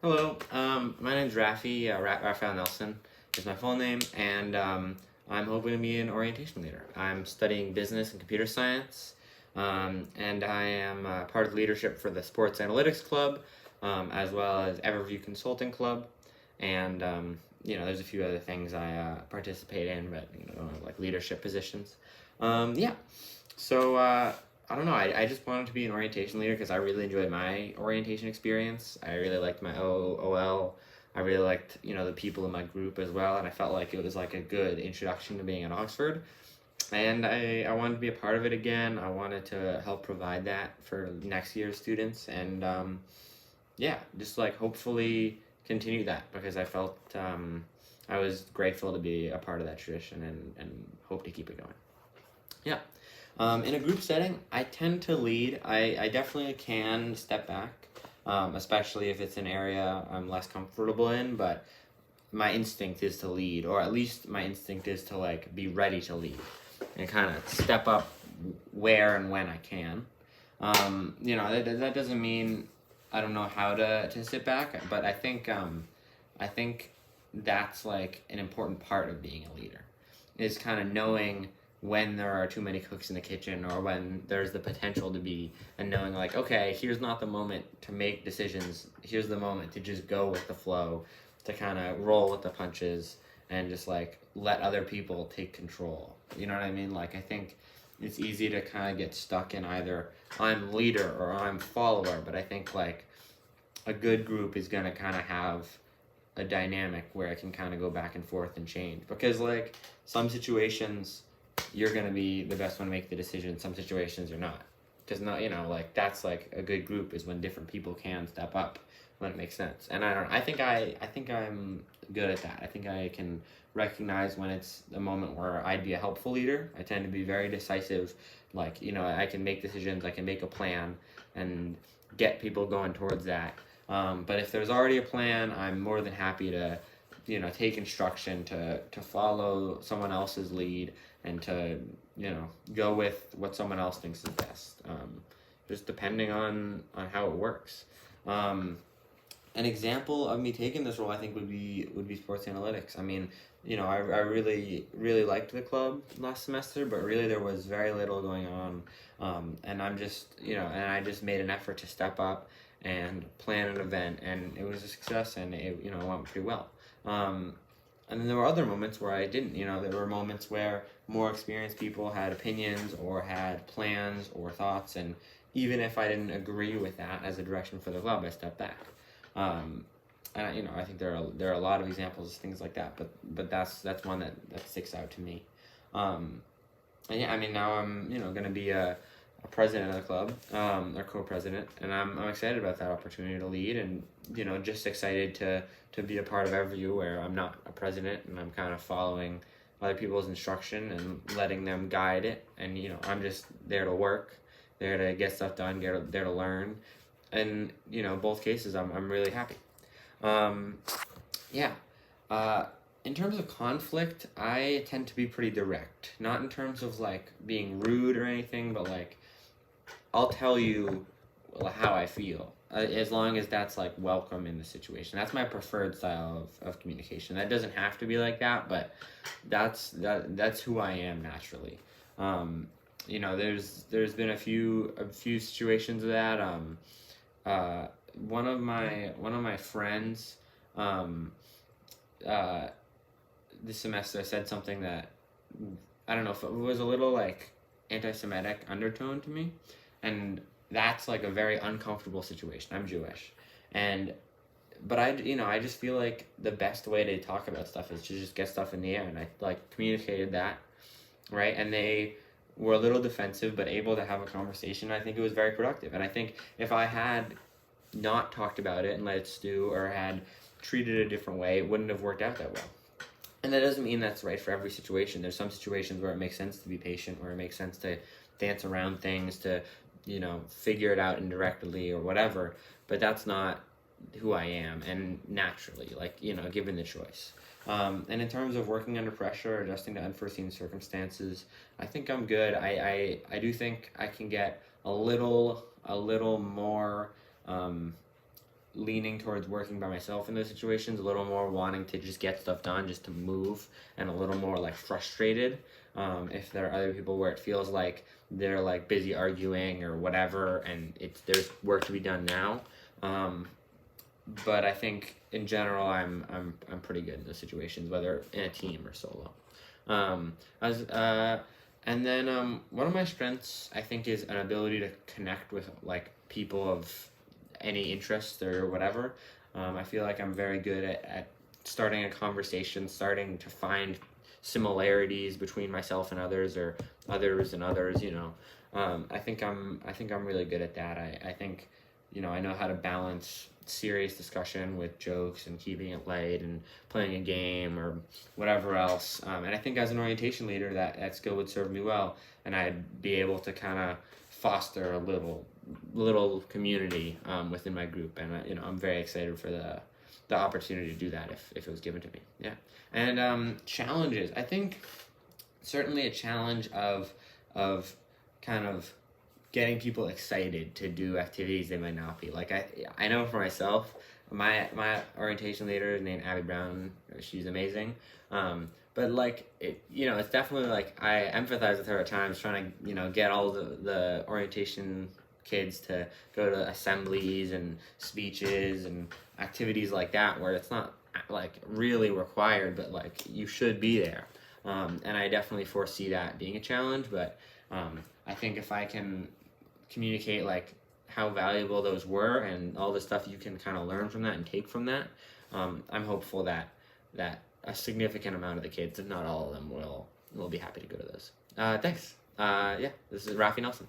Hello, my name's Raphael Nelson is my full name, and I'm hoping to be an orientation leader. I'm studying business and computer science, and I am part of leadership for the Sports Analytics Club, as well as Everview Consulting Club, and there's a few other things I participate in, but don't have like leadership positions. Yeah, so I don't know. I just wanted to be an orientation leader because I really enjoyed my orientation experience. I really liked my OL. I really liked, the people in my group as well, and I felt like it was like a good introduction to being at Oxford. And I wanted to be a part of it again. I wanted to help provide that for next year's students, and just like hopefully continue that because I felt I was grateful to be a part of that tradition and hope to keep it going. Yeah. In a group setting, I tend to lead. I definitely can step back, especially if it's an area I'm less comfortable in, but my instinct is to lead, or at least my instinct is to like be ready to lead and kind of step up where and when I can. That doesn't mean I don't know how to sit back, but I think that's like an important part of being a leader is kind of knowing when there are too many cooks in the kitchen or when there's the potential to be, and knowing like, okay, here's not the moment to make decisions, here's the moment to just go with the flow, to kind of roll with the punches and just like let other people take control. You know what I mean? Like I think it's easy to kind of get stuck in either I'm leader or I'm follower, but I think like a good group is going to kind of have a dynamic where it can kind of go back and forth and change, because like some situations you're going to be the best one to make the decision, some situations you're not, because not, like that's like a good group is when different people can step up when it makes sense. And I think I'm good at that. I think I can recognize when it's a moment where I'd be a helpful leader. I tend to be very decisive, like I can make decisions, I can make a plan and get people going towards that. But if there's already a plan, I'm more than happy to take instruction, to follow someone else's lead and to go with what someone else thinks is best, just depending on how it works. An example of me taking this role, I think, would be sports analytics. I mean, I really liked the club last semester, but really there was very little going on, and I'm just and I just made an effort to step up and plan an event, and it was a success, and it went pretty well. And then there were other moments where I didn't. There were moments where more experienced people had opinions or had plans or thoughts, and even if I didn't agree with that as a direction for the club, I stepped back. And I think there are a lot of examples of things like that, but that's one that sticks out to me. And yeah, I mean now I'm going to be a president of the club, or co-president, and I'm excited about that opportunity to lead, and just excited to be a part of Everview where I'm not a president and I'm kind of following other people's instruction and letting them guide it, and I'm just there to work, there to get stuff done, there to learn, and both cases I'm really happy. Yeah. In terms of conflict, I tend to be pretty direct. Not in terms of like being rude or anything, but like I'll tell you how I feel, as long as that's like welcome in the situation. That's my preferred style of communication. That doesn't have to be like that, but that's who I am naturally. There's been a few situations of that. One of my friends, this semester said something that I don't know if it was a little like anti-Semitic undertone to me, and that's like a very uncomfortable situation. I'm Jewish, but I just feel like the best way to talk about stuff is to just get stuff in the air, and I like communicated that, right? And they were a little defensive, but able to have a conversation. I think it was very productive, and I think if I had not talked about it and let it stew, or had treated it a different way, it wouldn't have worked out that well. And that doesn't mean that's right for every situation. There's some situations where it makes sense to be patient, where it makes sense to dance around things, to figure it out indirectly or whatever, but that's not who I am, and naturally, like, given the choice. And in terms of working under pressure, adjusting to unforeseen circumstances, I think I'm good. I do think I can get a little more leaning towards working by myself in those situations, a little more wanting to just get stuff done, just to move, and a little more like frustrated if there are other people where it feels like they're like busy arguing or whatever, and there's work to be done now. But I think in general, I'm pretty good in those situations, whether in a team or solo. And then one of my strengths, I think, is an ability to connect with like people of any interest or whatever. I feel like I'm very good at starting a conversation, starting to find similarities between myself and others, or others and others. I think I'm really good at that. I think, I know how to balance serious discussion with jokes and keeping it light and playing a game or whatever else. And I think as an orientation leader, that skill would serve me well, and I'd be able to kind of foster a little community within my group. And I'm very excited for the opportunity to do that if it was given to me. Yeah. And challenges, I think certainly a challenge of kind of getting people excited to do activities they might not be. Like I know for myself, my orientation leader is named Abby Brown. She's amazing. But like it's definitely like I empathize with her at times, trying to get all the orientation kids to go to assemblies and speeches and activities like that, where it's not like really required, but like you should be there. And I definitely foresee that being a challenge, but I think if I can communicate like how valuable those were and all the stuff you can kind of learn from that and take from that, I'm hopeful that a significant amount of the kids, if not all of them, will be happy to go to those. Thanks. Yeah, this is Raphael Nelson.